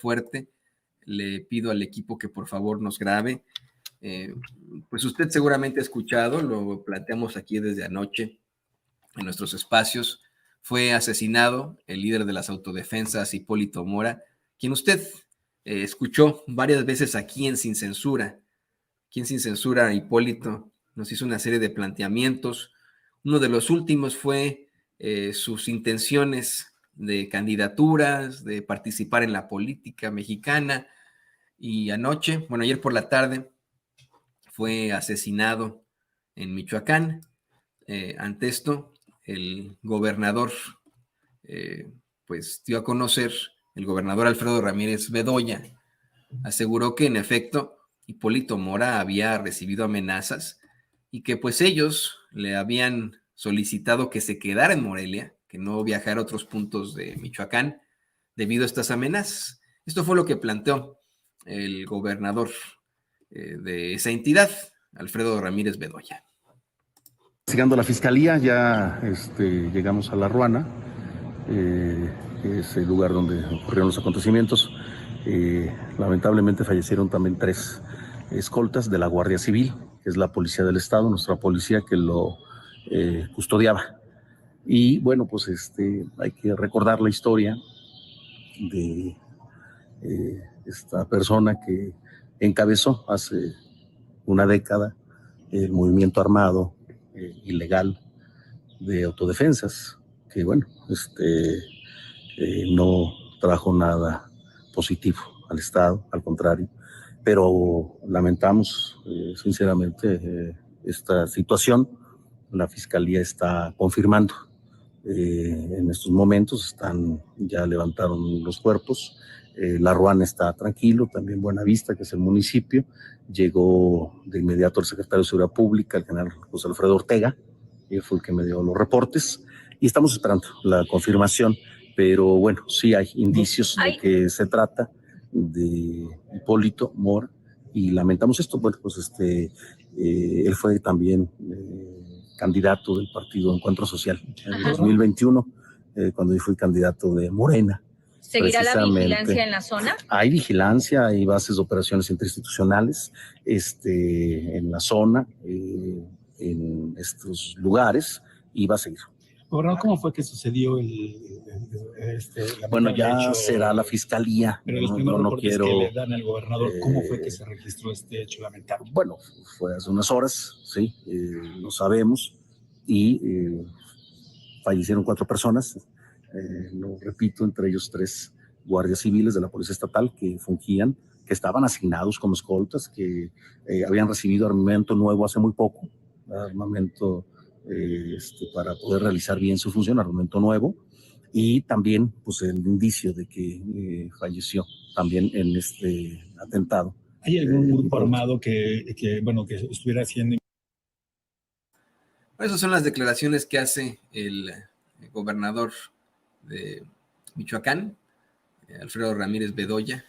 fuerte. Le pido al equipo que por favor nos grabe. Pues usted seguramente ha escuchado, lo planteamos aquí desde anoche en nuestros espacios. Fue asesinado el líder de las autodefensas, Hipólito Mora, quien usted escuchó varias veces aquí en Sin Censura. Aquí en Sin Censura, Hipólito nos hizo una serie de planteamientos. Uno de los últimos fue sus intenciones de candidaturas, de participar en la política mexicana. Y anoche, bueno, ayer por la tarde, fue asesinado en Michoacán. Ante esto, el gobernador, pues dio a conocer, el gobernador Alfredo Ramírez Bedoya, aseguró que en efecto Hipólito Mora había recibido amenazas y que pues ellos le habían solicitado que se quedara en Morelia, que no viajara a otros puntos de Michoacán debido a estas amenazas. Esto fue lo que planteó el gobernador de esa entidad, Alfredo Ramírez Bedoya. Investigando la fiscalía, ya llegamos a La Ruana, que es el lugar donde ocurrieron los acontecimientos. Lamentablemente fallecieron también 3 escoltas de la Guardia Civil, que es la policía del estado, nuestra policía que lo custodiaba. Y bueno, pues hay que recordar la historia de esta persona que encabezó hace una década el movimiento armado ilegal de autodefensas, que bueno, no trajo nada positivo al Estado, al contrario, pero lamentamos sinceramente esta situación. La Fiscalía está confirmando. En estos momentos ya levantaron los cuerpos. La Ruana está tranquilo, también Buenavista, que es el municipio. Llegó de inmediato el secretario de Seguridad Pública, el general José Alfredo Ortega, fue el que me dio los reportes, y estamos esperando la confirmación, pero bueno, sí hay indicios de que se trata de Hipólito Mora, y lamentamos esto. Bueno, pues él fue también candidato del partido Encuentro Social en el 2021, cuando yo fui candidato de Morena. ¿Seguirá la vigilancia en la zona? Hay vigilancia, hay bases de operaciones interinstitucionales en la zona, en estos lugares, y va a seguir. Gobernador, ¿cómo fue que sucedió bueno, ya hecho? Será la fiscalía. Pero los primeros reportes que le dan al gobernador, ¿cómo fue que se registró este hecho lamentable? Bueno, fue hace unas horas, sí, no sabemos, y fallecieron 4 personas, lo repito, entre ellos 3 guardias civiles de la Policía Estatal que fungían, que estaban asignados como escoltas, que habían recibido armamento nuevo hace muy poco, armamento para poder realizar bien su función, armamento nuevo, y también pues el indicio de que falleció también en este atentado. ¿Hay algún grupo armado que estuviera haciendo? Esas son las declaraciones que hace el gobernador de Michoacán, Alfredo Ramírez Bedoya,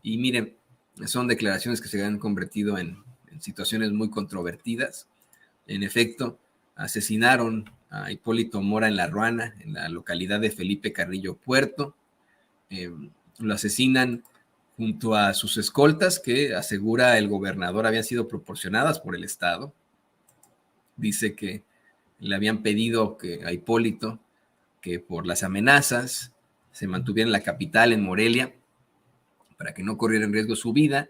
y miren, son declaraciones que se han convertido en situaciones muy controvertidas. En efecto, asesinaron a Hipólito Mora en La Ruana, en la localidad de Felipe Carrillo Puerto. Lo asesinan junto a sus escoltas, que asegura el gobernador habían sido proporcionadas por el Estado. Dice que le habían pedido a Hipólito que por las amenazas se mantuviera en la capital, en Morelia, para que no corriera en riesgo su vida,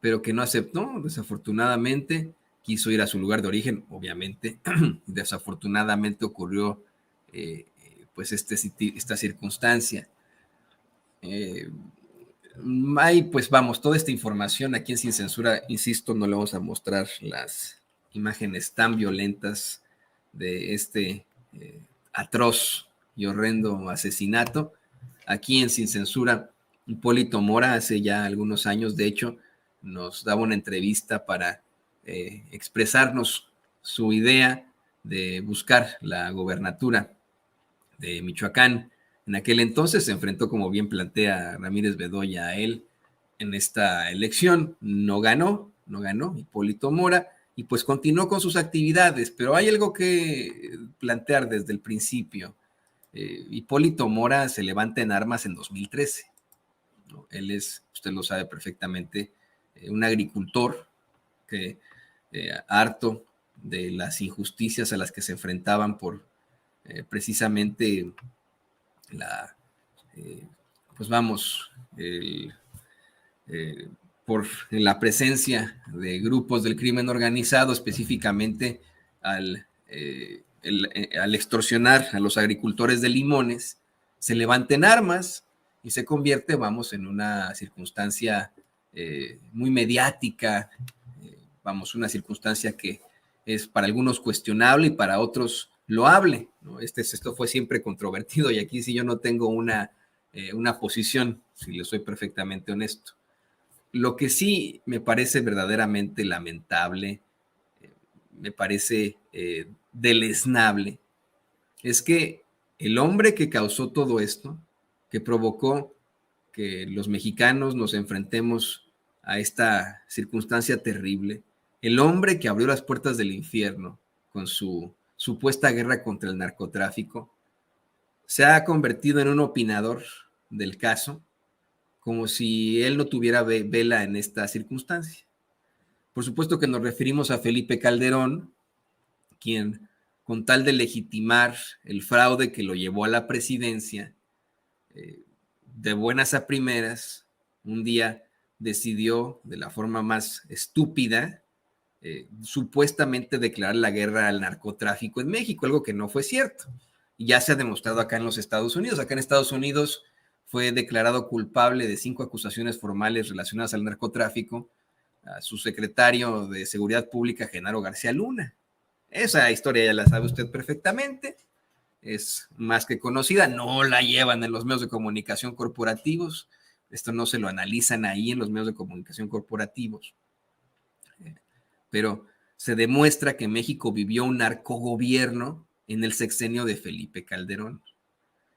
pero que no aceptó. Desafortunadamente quiso ir a su lugar de origen, obviamente. Desafortunadamente ocurrió pues esta circunstancia. Ahí pues vamos, toda esta información aquí en Sin Censura, insisto, no le vamos a mostrar las imágenes tan violentas de este atroz y horrendo asesinato. Aquí en Sin Censura, Hipólito Mora hace ya algunos años, de hecho, nos daba una entrevista para expresarnos su idea de buscar la gobernatura de Michoacán. En aquel entonces se enfrentó, como bien plantea Ramírez Bedoya, a él en esta elección. No ganó Hipólito Mora, y pues continuó con sus actividades, pero hay algo que plantear desde el principio. Hipólito Mora se levanta en armas en 2013. ¿no? Él es, usted lo sabe perfectamente, un agricultor que harto de las injusticias a las que se enfrentaban por precisamente pues vamos, por la presencia de grupos del crimen organizado, específicamente al extorsionar a los agricultores de limones, se levanten armas y se convierte, vamos, en una circunstancia muy mediática, vamos, una circunstancia que es para algunos cuestionable y para otros loable, ¿no? Esto fue siempre controvertido y aquí sí yo no tengo una posición, si le soy perfectamente honesto. Lo que sí me parece verdaderamente lamentable, me parece deleznable, es que el hombre que causó todo esto, que provocó que los mexicanos nos enfrentemos a esta circunstancia terrible, el hombre que abrió las puertas del infierno con su supuesta guerra contra el narcotráfico, se ha convertido en un opinador del caso, como si él no tuviera vela en esta circunstancia. Por supuesto que nos referimos a Felipe Calderón, quien, con tal de legitimar el fraude que lo llevó a la presidencia, de buenas a primeras, un día decidió, de la forma más estúpida, supuestamente declarar la guerra al narcotráfico en México, algo que no fue cierto. Y ya se ha demostrado acá en los Estados Unidos. Acá en Estados Unidos fue declarado culpable de 5 acusaciones formales relacionadas al narcotráfico a su secretario de Seguridad Pública, Genaro García Luna. Esa historia ya la sabe usted perfectamente, es más que conocida, no la llevan en los medios de comunicación corporativos, esto no se lo analizan ahí en los medios de comunicación corporativos, pero se demuestra que México vivió un narcogobierno en el sexenio de Felipe Calderón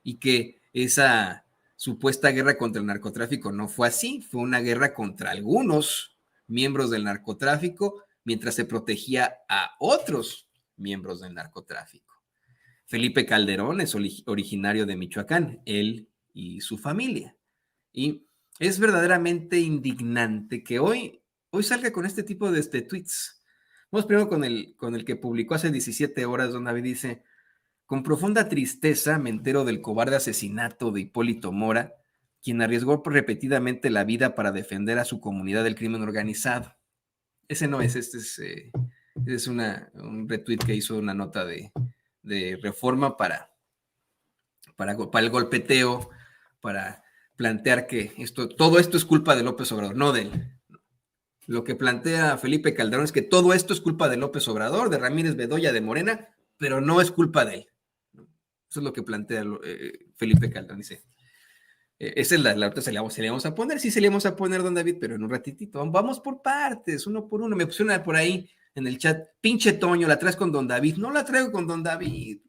y que esa supuesta guerra contra el narcotráfico no fue así, fue una guerra contra algunos miembros del narcotráfico mientras se protegía a otros miembros del narcotráfico. Felipe Calderón es originario de Michoacán, él y su familia. Y es verdaderamente indignante que hoy salga con este tipo de tweets. Vamos primero con el que publicó hace 17 horas, don David dice: con profunda tristeza me entero del cobarde asesinato de Hipólito Mora, quien arriesgó repetidamente la vida para defender a su comunidad del crimen organizado. Ese no es, es un retweet que hizo una nota de Reforma para el golpeteo, para plantear que todo esto es culpa de López Obrador, no de él. Lo que plantea Felipe Calderón es que todo esto es culpa de López Obrador, de Ramírez Bedoya, de Morena, pero no es culpa de él. Eso es lo que plantea Felipe Calderón. Dice, esa es la otra, se le vamos a poner, sí se le vamos a poner, don David, pero en un ratitito. Vamos por partes, uno por uno. Me pusieron por ahí en el chat, pinche Toño, ¿la traes con don David? No la traigo con don David,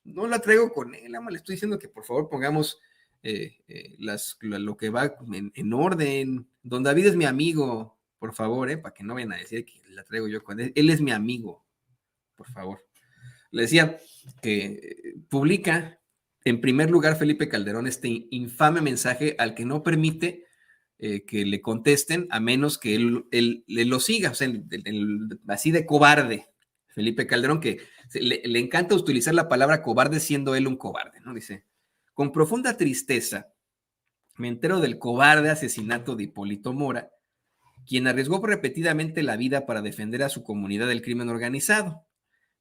no la traigo con él, le estoy diciendo que por favor pongamos lo que va en orden. Don David es mi amigo, por favor, para que no vayan a decir que la traigo yo con él. Él es mi amigo, por favor. Le decía que publica en primer lugar Felipe Calderón este infame mensaje al que no permite que le contesten a menos que él lo siga, o sea, así de cobarde. Felipe Calderón, que le encanta utilizar la palabra cobarde siendo él un cobarde, ¿no? Dice, con profunda tristeza me entero del cobarde asesinato de Hipólito Mora, quien arriesgó repetidamente la vida para defender a su comunidad del crimen organizado.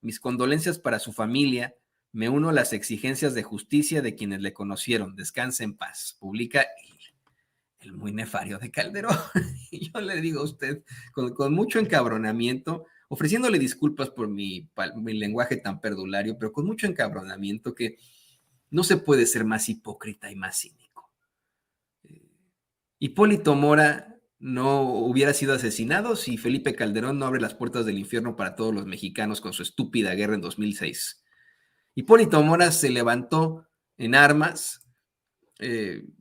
Mis condolencias para su familia, me uno a las exigencias de justicia de quienes le conocieron. Descanse en paz. Publica el muy nefario de Calderón. Y yo le digo a usted, con mucho encabronamiento, ofreciéndole disculpas por mi lenguaje tan perdulario, pero con mucho encabronamiento, que no se puede ser más hipócrita y más cínico. Hipólito Mora no hubiera sido asesinado si Felipe Calderón no abre las puertas del infierno para todos los mexicanos con su estúpida guerra en 2006. Hipólito Mora se levantó en armas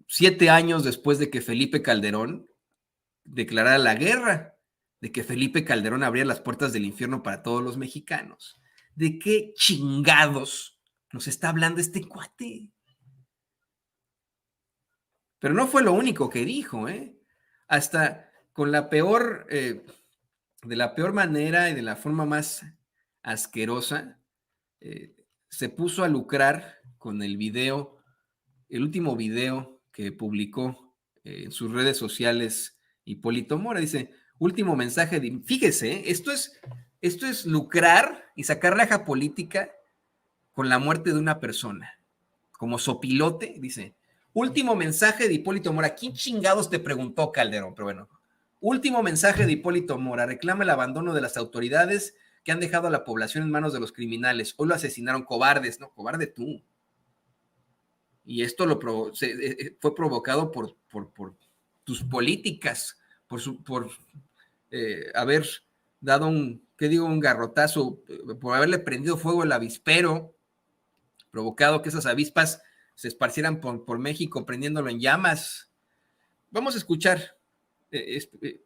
7 años después de que Felipe Calderón declarara la guerra, de que Felipe Calderón abría las puertas del infierno para todos los mexicanos. ¿De qué chingados nos está hablando este cuate? Pero no fue lo único que dijo, ¿eh? Hasta con la peor, de la peor manera y de la forma más asquerosa, se puso a lucrar con el video, el último video que publicó en sus redes sociales Hipólito Mora. Dice, último mensaje, fíjese, esto es lucrar y sacar raja política con la muerte de una persona. Como sopilote, dice, último mensaje de Hipólito Mora. ¿Quién chingados te preguntó, Calderón? Pero bueno, último mensaje de Hipólito Mora. Reclama el abandono de las autoridades que han dejado a la población en manos de los criminales. Hoy lo asesinaron cobardes, ¿no? Cobarde tú. Y esto fue provocado por tus políticas, por haber dado un garrotazo, por haberle prendido fuego al avispero, provocado que esas avispas se esparcieran por México, prendiéndolo en llamas. Vamos a escuchar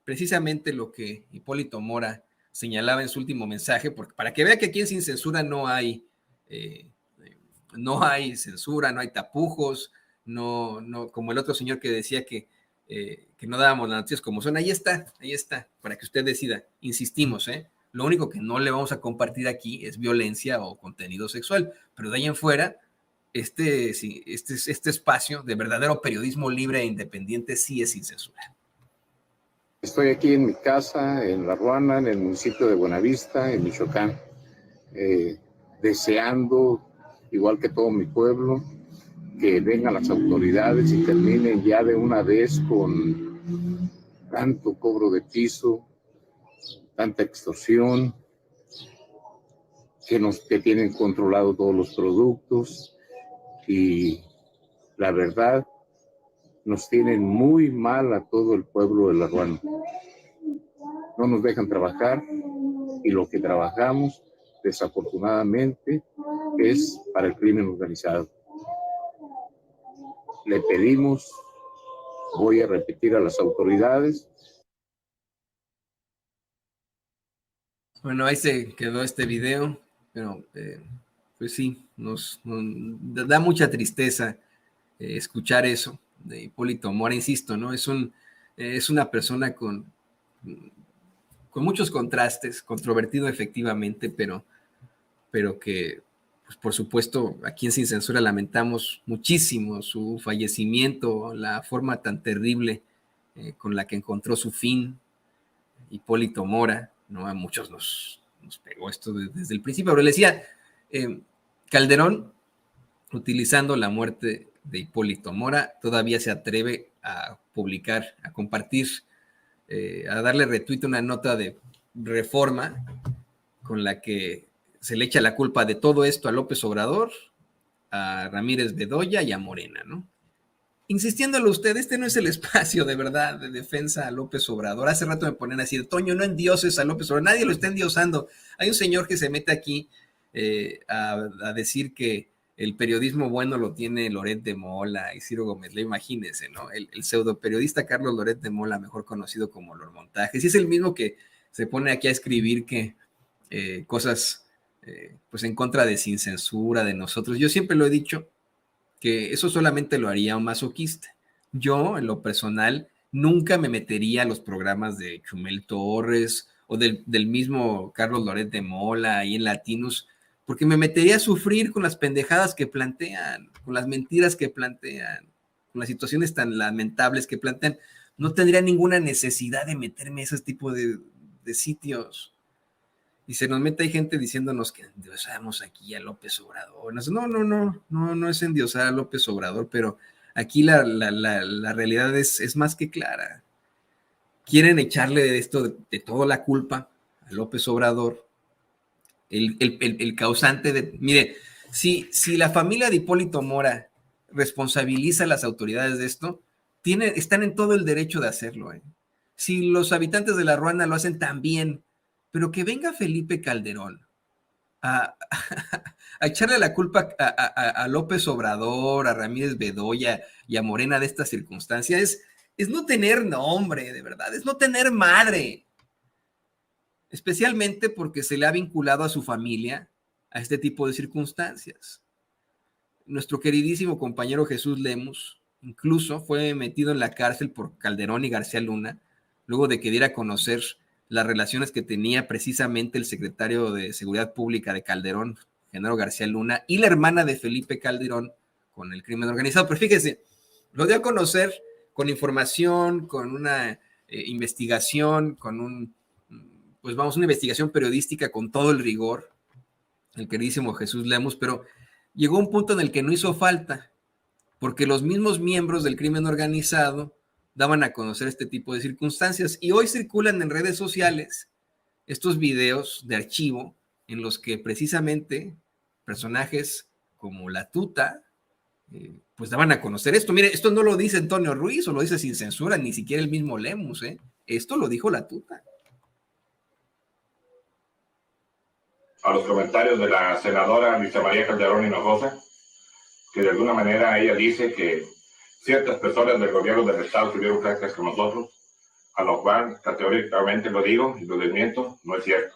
precisamente lo que Hipólito Mora señalaba en su último mensaje, porque para que vea que aquí en Sin Censura no hay censura, no hay tapujos, no, como el otro señor que decía que no dábamos las noticias como son. Ahí está, para que usted decida. Insistimos, lo único que no le vamos a compartir aquí es violencia o contenido sexual, pero de ahí en fuera, este espacio de verdadero periodismo libre e independiente sí es sin censura. Estoy aquí en mi casa, en La Ruana, en el municipio de Buenavista, en Michoacán, deseando, igual que todo mi pueblo, que vengan las autoridades y terminen ya de una vez con tanto cobro de piso, tanta extorsión, que tienen controlado todos los productos y la verdad nos tienen muy mal a todo el pueblo de La Ruana. No nos dejan trabajar y lo que trabajamos, desafortunadamente, es para el crimen organizado. Le pedimos, voy a repetir a las autoridades. Bueno, ahí se quedó este video, pero pues sí, nos da mucha tristeza escuchar eso de Hipólito Mora. Insisto, ¿no? Es una persona con muchos contrastes, controvertido efectivamente, pero que, pues por supuesto, aquí en Sin Censura lamentamos muchísimo su fallecimiento, la forma tan terrible con la que encontró su fin Hipólito Mora, ¿no? A muchos nos pegó esto desde el principio, pero le decía, Calderón, utilizando la muerte de Hipólito Mora, todavía se atreve a publicar, a compartir, a darle retweet una nota de Reforma con la que se le echa la culpa de todo esto a López Obrador, a Ramírez Bedoya y a Morena, ¿no? Insistiéndolo usted, este no es el espacio de verdad de defensa a López Obrador. Hace rato me ponen a decir, Toño, no endioses a López Obrador, nadie lo está endiosando. Hay un señor que se mete aquí a decir que el periodismo bueno lo tiene Loret de Mola y Ciro Gómez, imagínense, ¿no? El pseudo periodista Carlos Loret de Mola, mejor conocido como Los Montajes, y es el mismo que se pone aquí a escribir que cosas pues en contra de Sin Censura, de nosotros. Yo siempre lo he dicho, que eso solamente lo haría un masoquista. Yo, en lo personal, nunca me metería a los programas de Chumel Torres o del mismo Carlos Loret de Mola ahí en Latinos, porque me metería a sufrir con las pendejadas que plantean, con las mentiras que plantean, con las situaciones tan lamentables que plantean. No tendría ninguna necesidad de meterme a ese tipo de sitios. Y se nos mete, hay gente diciéndonos que endiosamos aquí a López Obrador. No es endiosar a López Obrador, pero aquí la realidad es más que clara. Quieren echarle de toda la culpa a López Obrador, el causante de... Mire, si la familia de Hipólito Mora responsabiliza a las autoridades de esto, están en todo el derecho de hacerlo. Si los habitantes de La Ruana lo hacen también, pero que venga Felipe Calderón a echarle la culpa a López Obrador, a Ramírez Bedoya y a Morena de esta circunstancia, es no tener nombre, de verdad, es no tener madre, especialmente porque se le ha vinculado a su familia a este tipo de circunstancias. Nuestro queridísimo compañero Jesús Lemus incluso fue metido en la cárcel por Calderón y García Luna, luego de que diera a conocer las relaciones que tenía precisamente el secretario de Seguridad Pública de Calderón, Genaro García Luna, y la hermana de Felipe Calderón con el crimen organizado. Pero fíjese, lo dio a conocer con información, con una investigación, con una investigación periodística con todo el rigor, el queridísimo Jesús Lemus, pero llegó un punto en el que no hizo falta, porque los mismos miembros del crimen organizado daban a conocer este tipo de circunstancias, y hoy circulan en redes sociales estos videos de archivo en los que precisamente personajes como la Tuta pues daban a conocer esto. Mire, esto no lo dice Antonio Ruiz o lo dice sin censura, ni siquiera el mismo Lemus, esto lo dijo la Tuta. A los comentarios de la senadora Luisa María Calderón Hinojosa, que de alguna manera ella dice que ciertas personas del gobierno del Estado tuvieron prácticas con nosotros, a lo cual categóricamente lo digo y lo desmiento, no es cierto.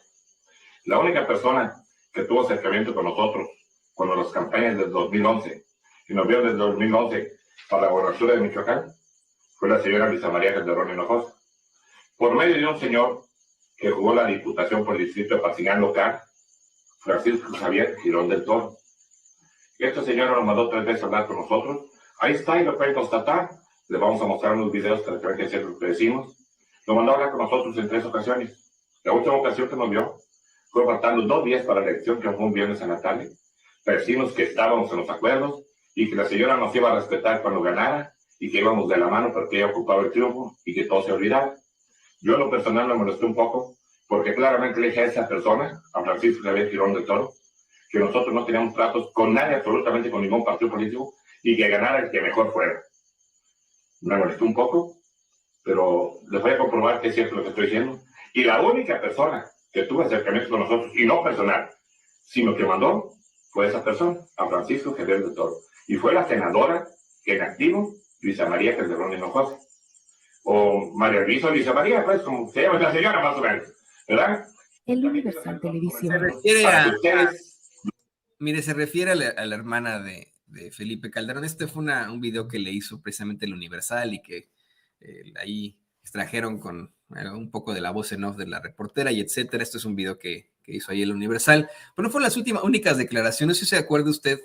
La única persona que tuvo acercamiento con nosotros cuando las campañas del 2011 y noviembre del 2011 para la gobernatura de Michoacán fue la señora Luisa María Calderón Hinojosa, por medio de un señor que jugó la diputación por el distrito de Pacinán local, Francisco Javier Girón del Toro. Esta señora nos mandó 3 veces a hablar con nosotros. Ahí está y lo pueden constatar. Les vamos a mostrar unos videos para que vean que es lo que decimos. Lo mandó a hablar con nosotros en 3 ocasiones. La última ocasión que nos vio fue faltando 2 días para la elección, que fue un viernes en la tarde. Decimos que estábamos en los acuerdos y que la señora nos iba a respetar cuando ganara y que íbamos de la mano porque ella ocupaba el triunfo y que todo se olvidara. Yo en lo personal me molesté un poco porque claramente le dije a esa persona, a Francisco Javier Girón del Toro, que nosotros no teníamos tratos con nadie, absolutamente con ningún partido político, y que ganara el que mejor fuera. Me molestó un poco, pero les voy a comprobar que es cierto lo que estoy diciendo. Y la única persona que tuvo acercamiento con nosotros, y no personal, sino que mandó, fue esa persona, a Francisco Javier del Toro. Y fue la senadora que en activo, Luisa María Calderón Hinojosa. O María Luisa o Luisa María, pues como se llama la señora más o menos, ¿verdad? El Universal Televisión. Se refiere a la hermana de Felipe Calderón. Este fue un video que le hizo precisamente el Universal y que ahí extrajeron con un poco de la voz en off de la reportera y etcétera. Esto es un video que hizo ahí el Universal. Pero no fueron las únicas declaraciones. Si se acuerda usted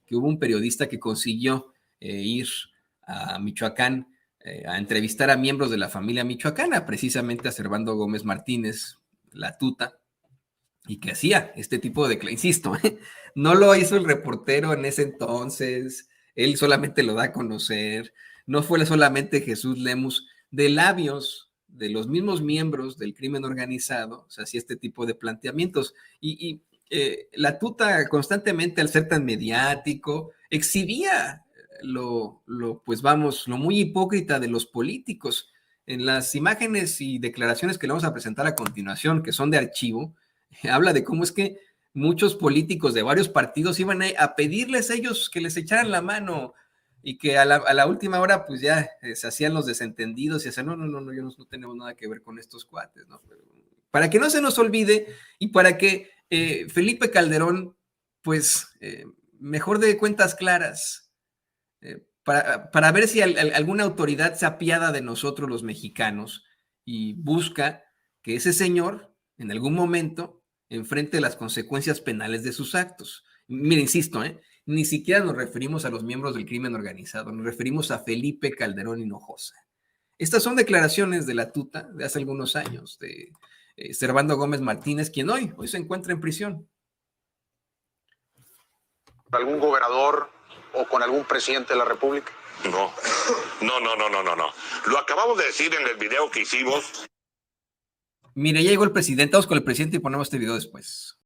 que hubo un periodista que consiguió ir a Michoacán a entrevistar a miembros de la familia michoacana, precisamente a Servando Gómez Martínez, la Tuta, y que hacía este tipo de, insisto, no lo hizo el reportero en ese entonces, él solamente lo da a conocer, no fue solamente Jesús Lemus, de labios de los mismos miembros del crimen organizado, se hacía este tipo de planteamientos, y la Tuta constantemente, al ser tan mediático, exhibía lo muy hipócrita de los políticos. En las imágenes y declaraciones que le vamos a presentar a continuación, que son de archivo, habla de cómo es que muchos políticos de varios partidos iban a pedirles a ellos que les echaran la mano y que a la última hora pues ya se hacían los desentendidos y decían, no, yo no tenemos nada que ver con estos cuates, ¿no? Para que no se nos olvide y para que Felipe Calderón pues mejor dé cuentas claras, para ver si alguna autoridad se apiada de nosotros los mexicanos y busca que ese señor en algún momento enfrente las consecuencias penales de sus actos. Mira, insisto, ni siquiera nos referimos a los miembros del crimen organizado, nos referimos a Felipe Calderón Hinojosa. Estas son declaraciones de la Tuta de hace algunos años, de Servando Gómez Martínez, quien hoy se encuentra en prisión. ¿Algún gobernador o con algún presidente de la República? No. Lo acabamos de decir en el video que hicimos. Mire, ya llegó el presidente, vamos con el presidente y ponemos este video después.